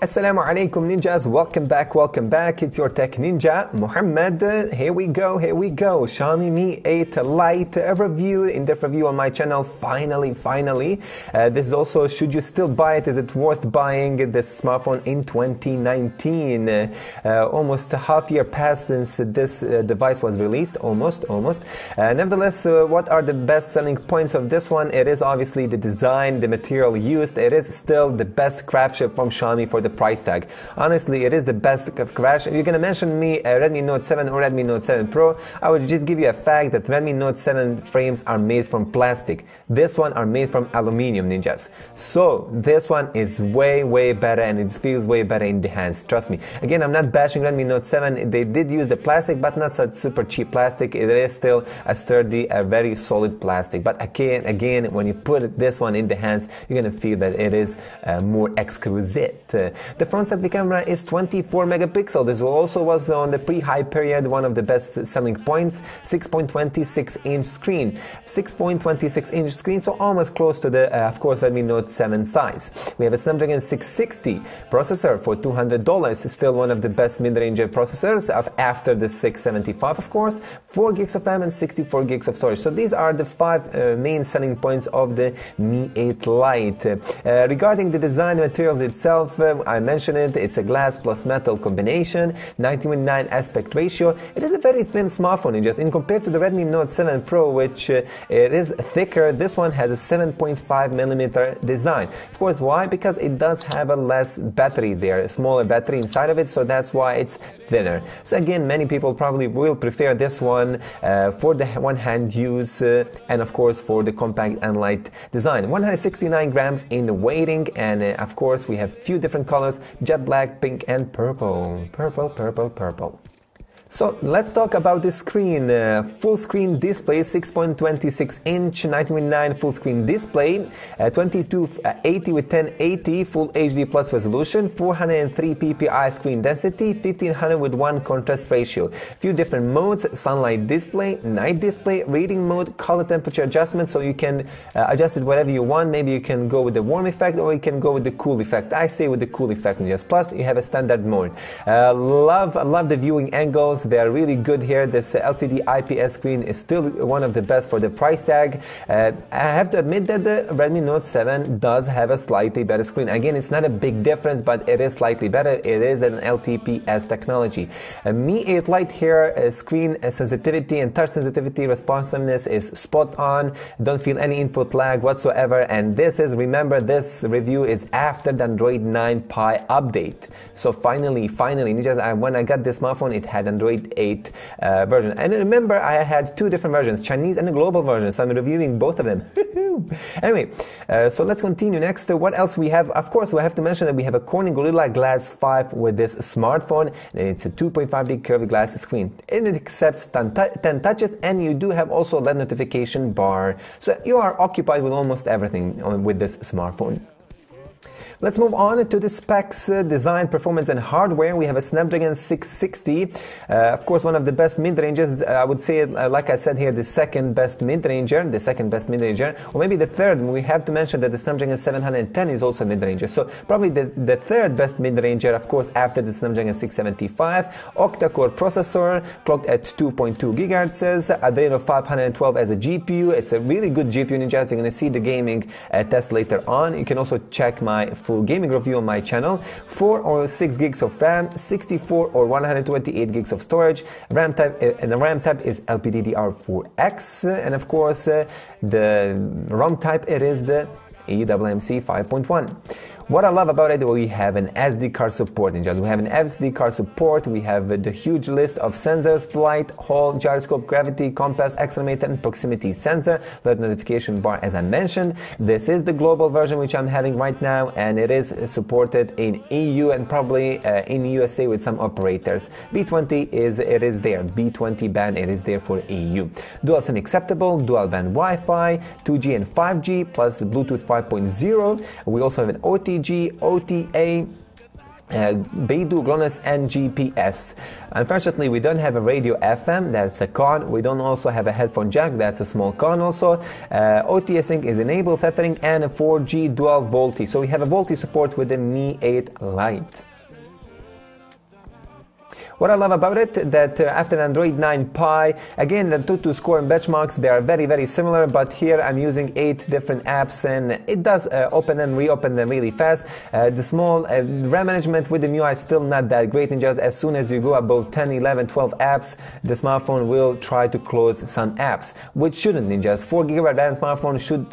Assalamu alaikum ninjas, welcome back, it's your tech ninja, Muhammad. Here we go, Xiaomi Mi 8 Lite review, in-depth review on my channel, finally. This is also, should you still buy it, is it worth buying this smartphone in 2019? Almost a half year passed since this device was released, almost. Nevertheless, what are the best selling points of this one? It is obviously the design, the material used, it is still the best craftsmanship from Xiaomi for the price tag. Honestly, it is the best crash. If you're gonna mention me a Redmi Note 7 or Redmi Note 7 Pro, I would just give you a fact that Redmi Note 7 frames are made from plastic. This one are made from aluminium, ninjas. So this one is way better and it feels way better in the hands. Trust me. Again, I'm not bashing Redmi Note 7. They did use the plastic, but not such super cheap plastic. It is still a sturdy, a very solid plastic. But again, when you put this one in the hands, you're gonna feel that it is more exquisite. The front selfie camera is 24 megapixel. This also was on the pre-hype period one of the best selling points. 6.26 inch screen. 6.26 inch screen, so almost close to the, of course, Redmi Note 7 size. We have a Snapdragon 660 processor for $200. Still one of the best mid-range processors after the 675, of course. 4 gigs of RAM and 64 gigs of storage. So these are the 5 main selling points of the Mi 8 Lite. Regarding the design materials itself, I mentioned it, it's a glass plus metal combination, 19:9 aspect ratio. It is a very thin smartphone, just in compared to the Redmi Note 7 Pro, which it is thicker. This one has a 7.5 millimeter design. Of course, why? Because it does have a less battery there, a smaller battery inside of it, so that's why it's thinner. So again, many people probably will prefer this one for the one-hand use and of course for the compact and light design. 169 grams in the weighting, and of course we have few different colors: jet black, pink and purple. So let's talk about the screen. Full screen display, 6.26 inch, 19:9 full screen display, 2280 with 1080 full HD plus resolution, 403 ppi screen density, 1500 with 1 contrast ratio. Few different modes: sunlight display, night display, reading mode, color temperature adjustment, so you can adjust it whatever you want. Maybe you can go with the warm effect or you can go with the cool effect. I stay with the cool effect, just plus you have a standard mode. Love the viewing angles. They are really good here. This LCD IPS screen is still one of the best for the price tag. I have to admit that the Redmi Note 7 does have a slightly better screen. Again, it's not a big difference, but it is slightly better. It is an LTPS technology. Mi 8 Lite here, screen sensitivity and touch sensitivity responsiveness is spot on. Don't feel any input lag whatsoever. And this is, remember, this review is after the Android 9 Pie update. So finally, ninjas, when I got this smartphone, it had Android 8 version. And remember, I had 2 different versions, Chinese and a global version, so I'm reviewing both of them. Anyway, so let's continue next. What else we have? Of course, we have to mention that we have a Corning Gorilla Glass 5 with this smartphone. It's a 2.5D curved glass screen. And it accepts 10 touches, and you do have also a LED notification bar. So you are occupied with almost everything with this smartphone. Let's move on to the specs, design, performance and hardware. We have a Snapdragon 660, of course one of the best mid-ranges. I would say, like I said here, the second best mid-ranger, or maybe the third. We have to mention that the Snapdragon 710 is also mid-ranger, so probably the third best mid-ranger, of course, after the Snapdragon 675. Octa-core processor, clocked at 2.2 GHz, Adreno 512 as a GPU. It's a really good GPU, ninjas. You're going to see the gaming test later on. You can also check my full gaming review on my channel. 4 or 6 gigs of RAM, 64 or 128 gigs of storage. RAM type is LPDDR4X, and of course the ROM type, it is the eMMC 5.1. What I love about it, we have an SD card support, ninjas. We have an SD card support. We have the huge list of sensors: light, Hall, gyroscope, gravity, compass, accelerometer, and proximity sensor. LED notification bar, as I mentioned. This is the global version which I'm having right now, and it is supported in EU and probably in USA with some operators. B20 is there. B20 band, it is there for EU. Dual SIM acceptable, dual band Wi-Fi, 2G and 5G plus Bluetooth 5.0. We also have an OTG, OTA, Beidou, GLONASS and GPS. Unfortunately, we don't have a radio FM, that's a con. We don't also have a headphone jack, that's a small con also. OTA sync is enabled, tethering, and a 4G dual VoLTE. So we have a VoLTE support with the Mi 8 Lite. What I love about it, that after Android 9 Pie, again the AnTuTu score and benchmarks, they are very, very similar, but here I'm using 8 different apps and it does open and reopen them really fast. The small RAM management with the MIUI is still not that great, and just as soon as you go above 10, 11, 12 apps, the smartphone will try to close some apps, which shouldn't. Ninjas 4GB RAM smartphone should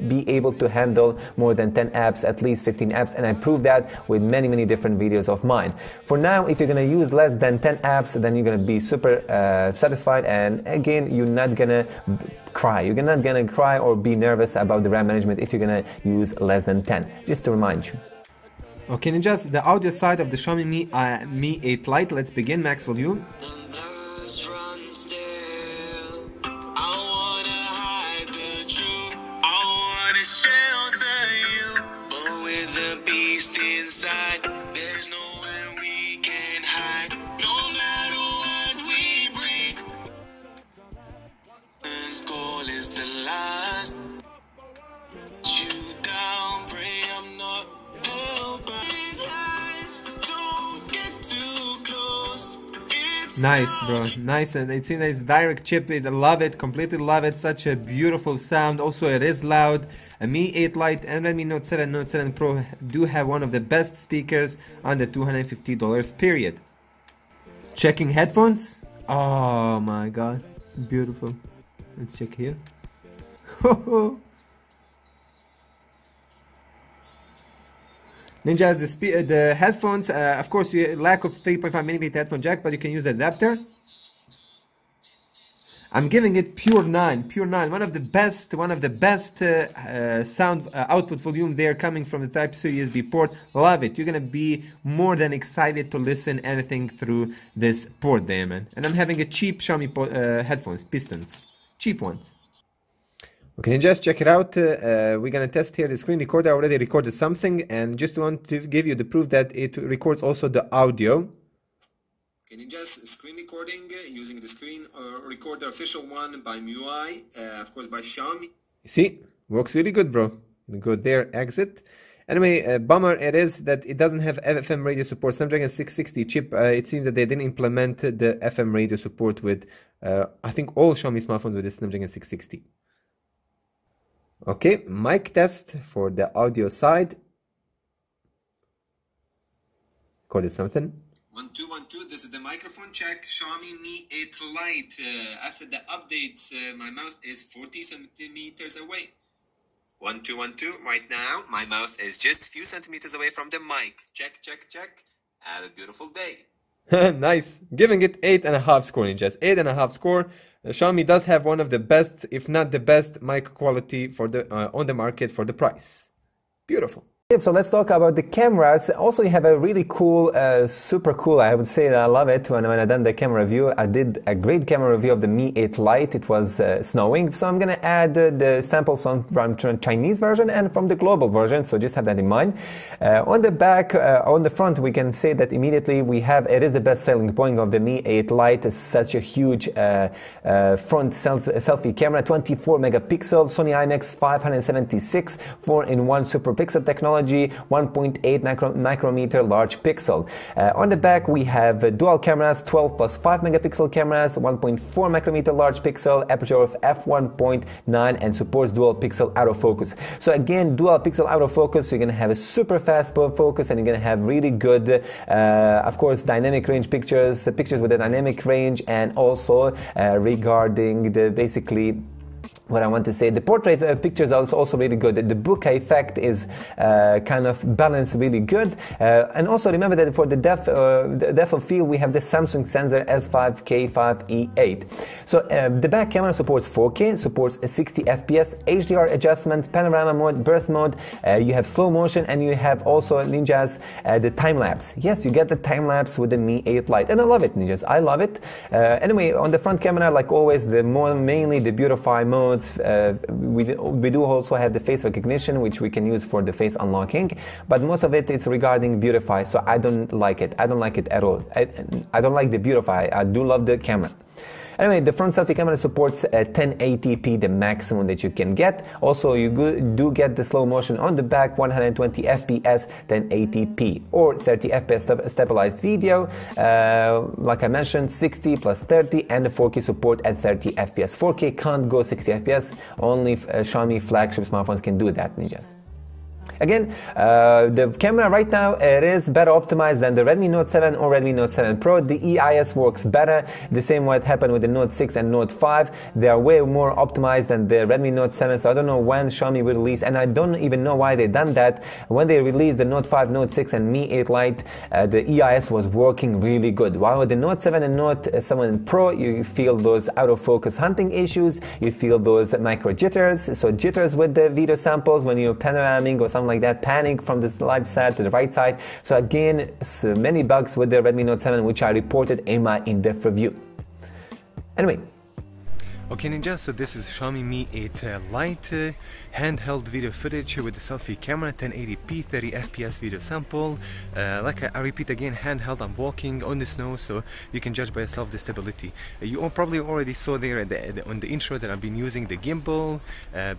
be able to handle more than 10 apps, at least 15 apps, and I proved that with many, many different videos of mine. For now, if you're going to use less than 10 apps, then you're going to be super satisfied, and again, you're not going to cry. You're not going to cry or be nervous about the RAM management if you're going to use less than 10, just to remind you. Okay, Ninjas, the audio side of the Xiaomi Mi 8 Lite. Let's begin, max volume. Nice, bro, nice, and it seems that it's direct chip. I love it, completely love it. Such a beautiful sound. Also, it is loud. A Mi 8 Lite and Redmi Note 7 Pro do have one of the best speakers under $250 period. Checking headphones. Oh my god, beautiful. Let's check here. Ninjas, the headphones, of course, you lack of 3.5mm headphone jack, but you can use the adapter. I'm giving it pure 9, one of the best sound output volume there coming from the Type-C USB port. Love it. You're gonna be more than excited to listen anything through this port there, man. And I'm having a cheap Xiaomi headphones, Pistons, cheap ones. Okay, just check it out. We're gonna test here the screen recorder. I already recorded something, and just want to give you the proof that it records also the audio. Okay, Ninjas, screen recording using the screen recorder official one by MIUI, of course by Xiaomi. You see, works really good, bro. Go there, exit. Anyway, bummer it is that it doesn't have FM radio support. Snapdragon 660 chip. It seems that they didn't implement the FM radio support with, I think, all Xiaomi smartphones with the Snapdragon 660. Okay, mic test for the audio side. Recorded something. 1 2 1 2. This is the microphone check. Xiaomi Mi 8 Lite. After the updates, my mouth is 40 centimeters away. 1 2 1 2. Right now, my mouth is just a few centimeters away from the mic. Check check check. Have a beautiful day. Nice. Giving it 8.5 score, Ninjas. 8.5 score. Xiaomi does have one of the best, if not the best, mic quality for the on the market for the price. Beautiful. So let's talk about the cameras. Also, you have a really cool, super cool, I would say that I love it. When I done the camera review, I did a great camera review of the Mi 8 Lite. It was snowing, so I'm gonna add the samples from Chinese version and from the global version, so just have that in mind. On the back, on the front, we can say that immediately we have, it is the best selling point of the Mi 8 Lite. It's such a huge front selfie camera, 24 megapixels, Sony IMX 576, 4-in-1 super pixel technology, 1.8 micrometer large pixel. On the back we have dual cameras, 12 plus 5 megapixel cameras, 1.4 micrometer large pixel, aperture of f1.9, and supports dual pixel autofocus. So again, dual pixel autofocus, you're gonna have a super fast focus, and you're gonna have really good, of course, dynamic range pictures with a dynamic range, and also regarding the basically what I want to say, the portrait pictures are also really good. The bokeh effect is kind of balanced really good. And also remember that for the depth of field, we have the Samsung sensor S5K5E8. So the back camera supports 4K, supports 60 FPS, HDR adjustment, panorama mode, burst mode. You have slow motion, and you have also, Ninjas, the time lapse. Yes, you get the time lapse with the Mi 8 Lite, and I love it, Ninjas. I love it. Anyway, on the front camera, like always, mainly the beautify mode. notes, we do also have the face recognition, which we can use for the face unlocking, but most of it is regarding beautify, so I don't like it. I don't like it at all. I don't like the beautify. I do love the camera. Anyway, the front selfie camera supports 1080p, the maximum that you can get. Also, you do get the slow motion on the back, 120 FPS, 1080p, or 30 FPS stabilized video. Like I mentioned, 60 plus 30, and the 4K support at 30 FPS. 4K can't go 60 FPS, only Xiaomi flagship smartphones can do that, ninjas. Again, the camera right now, it is better optimized than the Redmi Note 7 or Redmi Note 7 Pro. The EIS works better, the same what happened with the Note 6 and Note 5. They are way more optimized than the Redmi Note 7, so I don't know when Xiaomi will release, and I don't even know why they done that. When they released the Note 5, Note 6 and Mi 8 Lite, the EIS was working really good. While with the Note 7 and Note 7 Pro, you feel those out of focus hunting issues, you feel those micro jitters, so jitters with the video samples when you're panoraming or something like that, panning from the left side to the right side. So again, so many bugs with the Redmi Note 7, which I reported in my in-depth review. Anyway. Okay ninja, so this is Xiaomi Mi 8 Lite handheld video footage with the selfie camera, 1080p, 30 FPS video sample. Like I repeat again, handheld. I'm walking on the snow, so you can judge by yourself the stability. You probably already saw there on the intro that I've been using the gimbal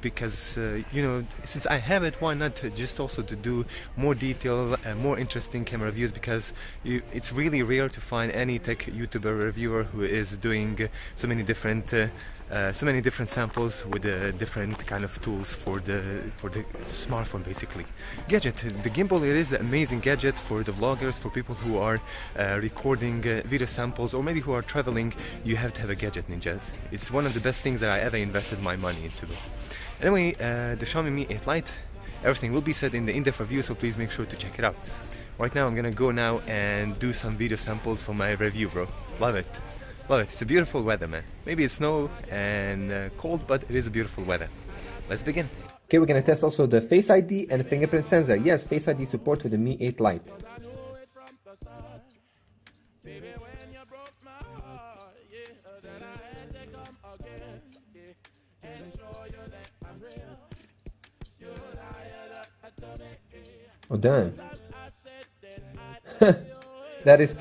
because you know, since I have it, why not just also to do more detailed, more interesting camera reviews, because it's really rare to find any tech YouTuber reviewer who is doing so many different samples with different kind of tools for the smartphone. Basically, gadget. The gimbal, it is an amazing gadget for the vloggers, for people who are recording video samples, or maybe who are traveling. You have to have a gadget, ninjas. It's one of the best things that I ever invested my money into. Anyway, the Xiaomi Mi 8 Lite, everything will be said in the in-depth review, so please make sure to check it out. Right now I'm gonna go now and do some video samples for my review, bro. Love it. Love it. It's a beautiful weather, man. Maybe it's snow and cold, but it is a beautiful weather. Let's begin. Okay, we're gonna test also the Face ID and fingerprint sensor. Yes, Face ID support with the Mi 8 Lite. Oh damn. That is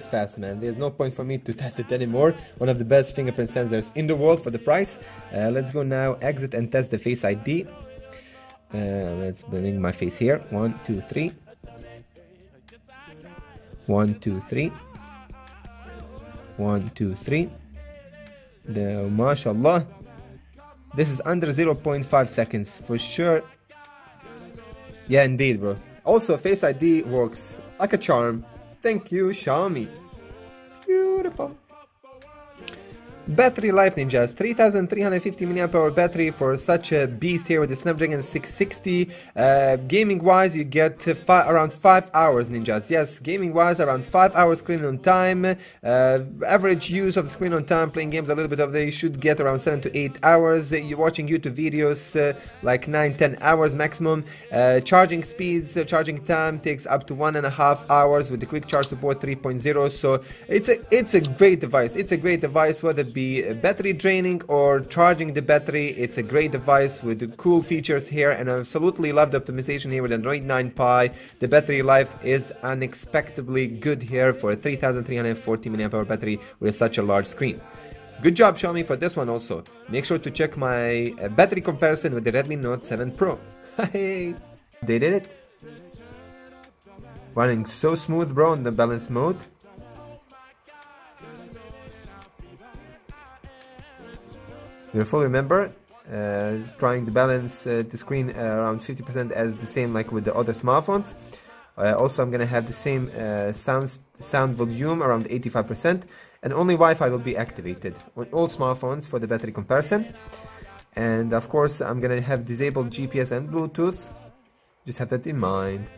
fast, man. There's no point for me to test it anymore. One of the best fingerprint sensors in the world for the price. Let's go now, exit and test the Face ID. Let's bring my face here. 1, 2, 3. 1, 2, 3. 1, 2, 3. MashaAllah. This is under 0.5 seconds for sure. Yeah, indeed, bro. Also, Face ID works like a charm. Thank you, Xiaomi. Beautiful. Battery life, ninjas. 3350 mAh battery for such a beast here with the Snapdragon 660. Gaming wise, you get around 5 hours, ninjas. Yes, gaming wise, around 5 hours screen on time. Average use of the screen on time, playing games a little bit of you should get around 7 to 8 hours. You're watching YouTube videos like 9-10 hours maximum. Charging speeds, charging time takes up to 1.5 hours with the quick charge support 3.0. So it's a great device. It's a great device, whether it be battery draining or charging the battery. It's a great device with the cool features here, and I absolutely love the optimization here with Android 9 Pie. The battery life is unexpectedly good here for a 3340 mAh battery with such a large screen. Good job, Xiaomi, for this one also. Make sure to check my battery comparison with the Redmi Note 7 Pro. Hey, they did it. Running so smooth, bro, in the balance mode. Beautiful. Remember, trying to balance the screen around 50% as the same like with the other smartphones. Also, I'm gonna have the same sound volume around 85%, and only Wi-Fi will be activated on all smartphones for the battery comparison. And of course, I'm gonna have disabled GPS and Bluetooth. Just have that in mind.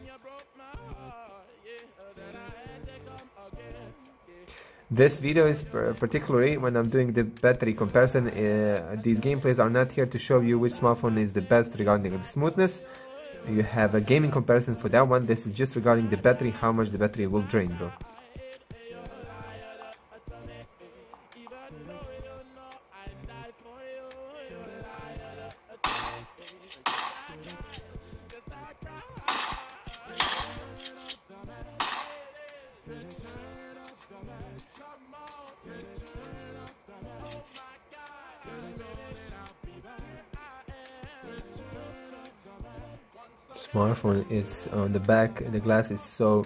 This video is particularly when I'm doing the battery comparison. These gameplays are not here to show you which smartphone is the best regarding the smoothness. You have a gaming comparison for that one. This is just regarding the battery, how much the battery will drain, bro. Smartphone is on the back, the glass is so...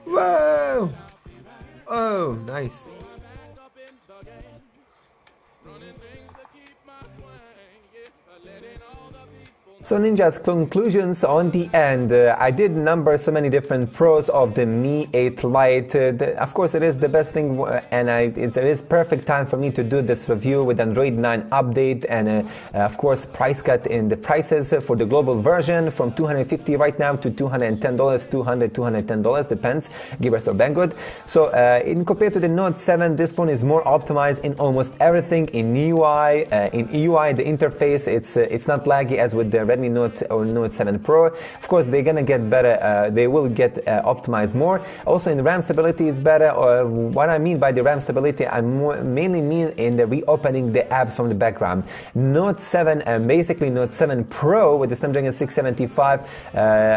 Whoa! Oh, nice. So ninjas, conclusions on the end. I did number so many different pros of the Mi 8 Lite. Of course, it is the best thing, and it is perfect time for me to do this review with Android 9 update, and of course, price cut in the prices for the global version from $250 right now to $210, $210, depends, give us or Banggood. So in compared to the Note 7, this phone is more optimized in almost everything. In UI, the interface, it's not laggy as with the Redmi Note or Note 7 Pro. Of course, they're gonna get better. They will get optimized more. Also, in RAM stability is better. What I mean by the RAM stability, I mainly mean in the reopening the apps from the background. Note 7 and basically Note 7 Pro with the Snapdragon 675.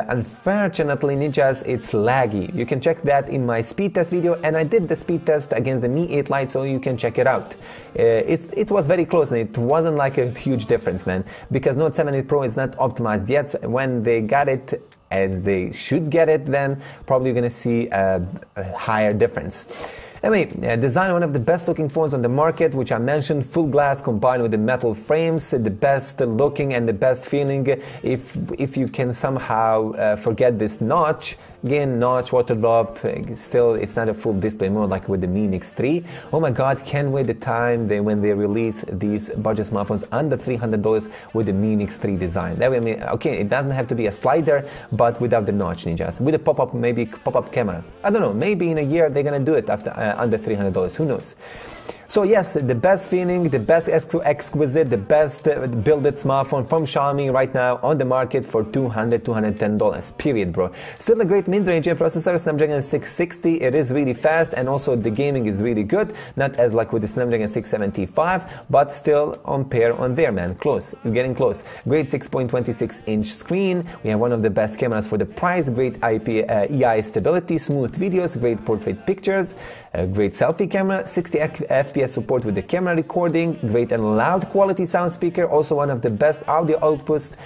Unfortunately, ninjas, it's laggy. You can check that in my speed test video, and I did the speed test against the Mi 8 Lite, so you can check it out. It was very close, and it wasn't like a huge difference, man, because Note 7 Pro is not optimized yet. When they got it as they should get it, then probably you're gonna see a higher difference. Anyway, design one of the best looking phones on the market, which I mentioned, full glass combined with the metal frames, the best looking and the best feeling. If you can somehow forget this notch, again, notch, water drop, still it's not a full display, more like with the Mi Mix 3. Oh my god, can't wait the time when they release these budget smartphones under $300 with the Mi Mix 3 design. That way, I mean, okay, it doesn't have to be a slider, but without the notch, ninjas. With a pop-up, maybe pop-up camera. I don't know, maybe in a year they're gonna do it after under $300, who knows. So yes, the best feeling, the best exquisite, the best built smartphone from Xiaomi right now on the market for $210, period, bro. Still a great mid-range processor, Snapdragon 660, it is really fast, and also the gaming is really good, not as like with the Snapdragon 675, but still on pair on there, man, close, getting close. Great 6.26-inch screen, we have one of the best cameras for the price, great EI stability, smooth videos, great portrait pictures, great selfie camera, 60 FPS support with the camera recording, great and loud quality sound speaker, also one of the best audio outputs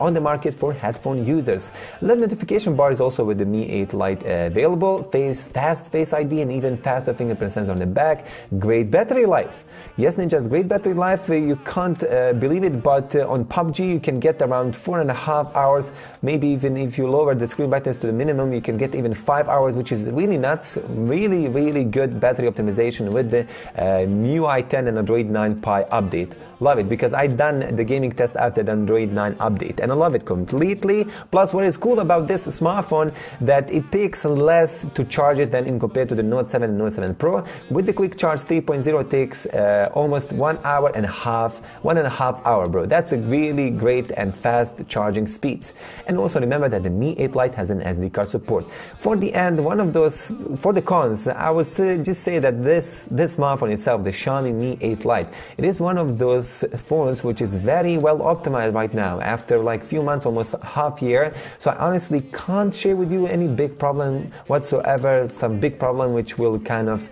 on the market for headphone users. The notification bar is also with the Mi 8 Lite available, fast Face ID and even faster fingerprint sensor on the back, great battery life. Yes, ninjas, great battery life, you can't believe it, but on PUBG you can get around 4.5 hours, maybe even if you lower the screen brightness to the minimum, you can get even 5 hours, which is really nuts. Really good battery optimization with the MIUI 10 and Android 9 Pie update. Love it, because I done the gaming test after the Android 9 update, and I love it completely. Plus, what is cool about this smartphone, that it takes less to charge it than in compared to the Note 7 and Note 7 Pro. With the quick charge 3.0 takes almost 1.5 hour, bro. That's a really great and fast charging speeds. And also remember that the Mi 8 Lite has an SD card support. For the end, one of those, for the cons, I would just say that this smartphone itself, the Xiaomi Mi 8 Lite, it is one of those phones which is very well optimized right now after like few months, almost half year. So I honestly can't share with you any big problem whatsoever, some big problem which will kind of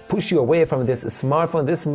push you away from this smartphone. This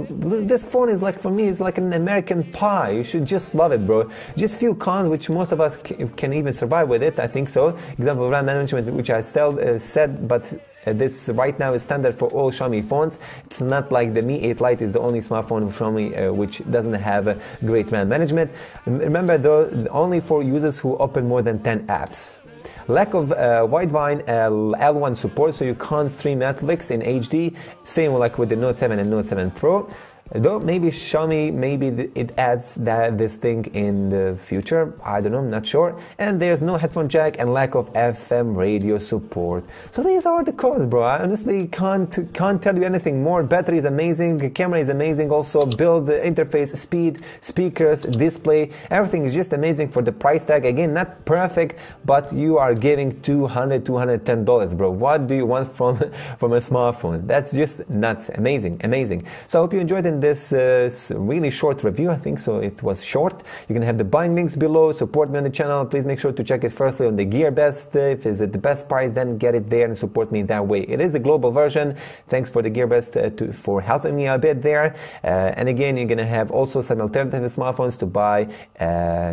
phone is like, for me, it's like an American pie. You should just love it, bro. Just few cons which most of us can even survive with it, I think so. Example, RAM management, which I still said, but this right now is standard for all Xiaomi phones. It's not like the Mi 8 Lite is the only smartphone from Xiaomi which doesn't have great RAM management. Remember though, only for users who open more than 10 apps. Lack of wideband L1 support, so you can't stream Netflix in HD, same like with the Note 7 and Note 7 Pro. Though maybe Xiaomi, it adds this thing in the future, I don't know, I'm not sure. And there's no headphone jack and lack of FM radio support. So these are the cons, bro. I honestly can't tell you anything more. Battery is amazing, camera is amazing, also build, interface, speed, speakers, display, everything is just amazing for the price tag. Again, not perfect, but you are giving $210, bro. What do you want from a smartphone? That's just nuts, amazing. So I hope you enjoyed it. end this really short review. I think so it was short. You can have the buying links below. Support me on the channel. Please make sure to check it firstly on the GearBest. If it's at the best price, then get it there and support me that way. It is a global version. Thanks for the GearBest for helping me a bit there. And again, you're gonna have also some alternative smartphones to buy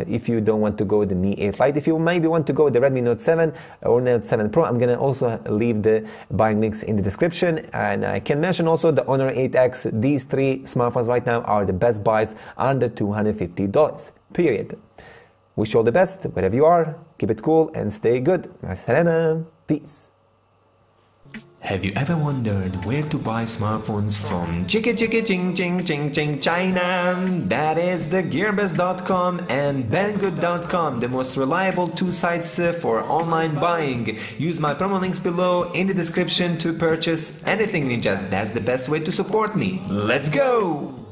if you don't want to go with the Mi 8 Lite. If you maybe want to go with the Redmi Note 7 or Note 7 Pro, I'm gonna also leave the buying links in the description. And I can mention also the Honor 8X. These three smartphones right now are the best buys under $250. Period. Wish you all the best wherever you are. Keep it cool and stay good. Assalamu. Peace. Have you ever wondered where to buy smartphones from? China? That is the gearbest.com and banggood.com, the most reliable two sites for online buying. Use my promo links below in the description to purchase anything ninjas. That's the best way to support me. Let's go!